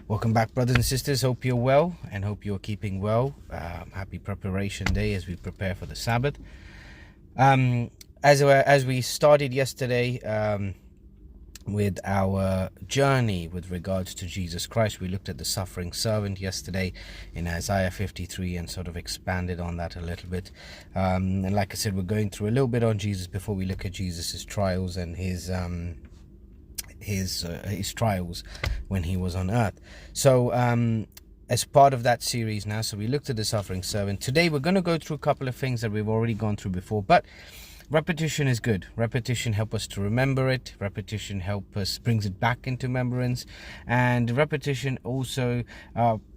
Welcome back, brothers and sisters. Hope you're well and hope you're keeping well. Happy preparation day as we prepare for the Sabbath. As we started yesterday with our journey with regards to Jesus Christ, we looked at the suffering servant yesterday in Isaiah 53 and sort of expanded on that a little bit. And like I said, we're going through a little bit on Jesus before we look at Jesus's trials and his trials when he was on earth. So as part of that series now, so we looked at the suffering servant. Today we're going to go through a couple of things that we've already gone through before, but repetition is good. Repetition helps us to remember it. Repetition brings it back into remembrance, and repetition also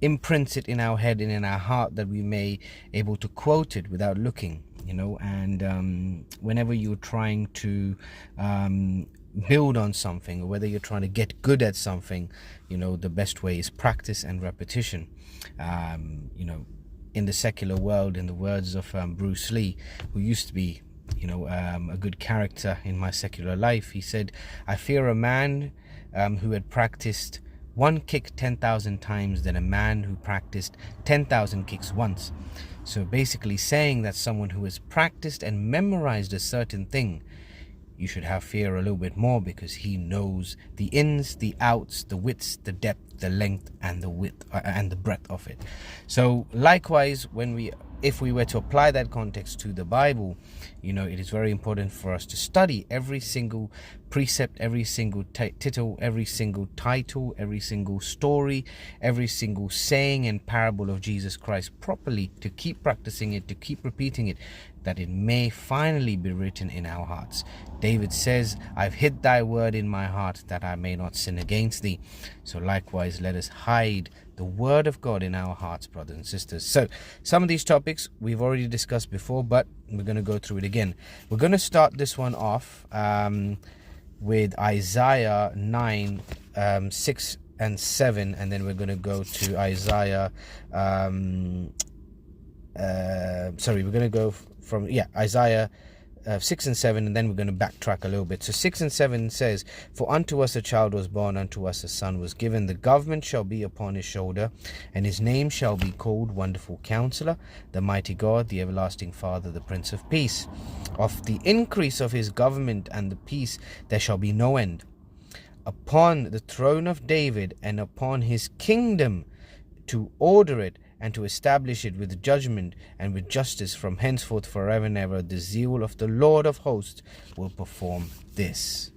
imprints it in our head and in our heart that we may able to quote it without looking, and whenever you're trying to build on something, or whether you're trying to get good at something, the best way is practice and repetition. In the secular world, in the words of Bruce Lee, who used to be a good character in my secular life, he said, "I fear a man who had practiced one kick 10,000 times than a man who practiced 10,000 kicks once." So basically saying that someone who has practiced and memorized a certain thing, you should have fear a little bit more, because he knows the ins, the outs, the widths, the depth, the length, and the width and the breadth of it. So likewise, if we were to apply that context to the Bible, it is very important for us to study every single precept, every single tittle, every single title, every single story, every single saying and parable of Jesus Christ properly, to keep practicing it, to keep repeating it, that it may finally be written in our hearts. David says, "I've hid thy word in my heart that I may not sin against thee." So likewise, let us hide the word of God in our hearts, brothers and sisters. So some of these topics we've already discussed before, but we're going to go through it again. We're going to start this one off with Isaiah 9, 6 and 7, and then we're going to go to Isaiah we're going to go from Isaiah 6 and 7, and then we're going to backtrack a little bit. So 6 and 7 says, "For unto us a child was born, unto us a son was given. The government shall be upon his shoulder, and his name shall be called Wonderful Counselor, the Mighty God, the Everlasting Father, the Prince of Peace. Of the increase of his government and the peace there shall be no end, upon the throne of David and upon his kingdom, to order it and to establish it with judgment and with justice from henceforth forever and ever. The zeal of the Lord of hosts will perform this."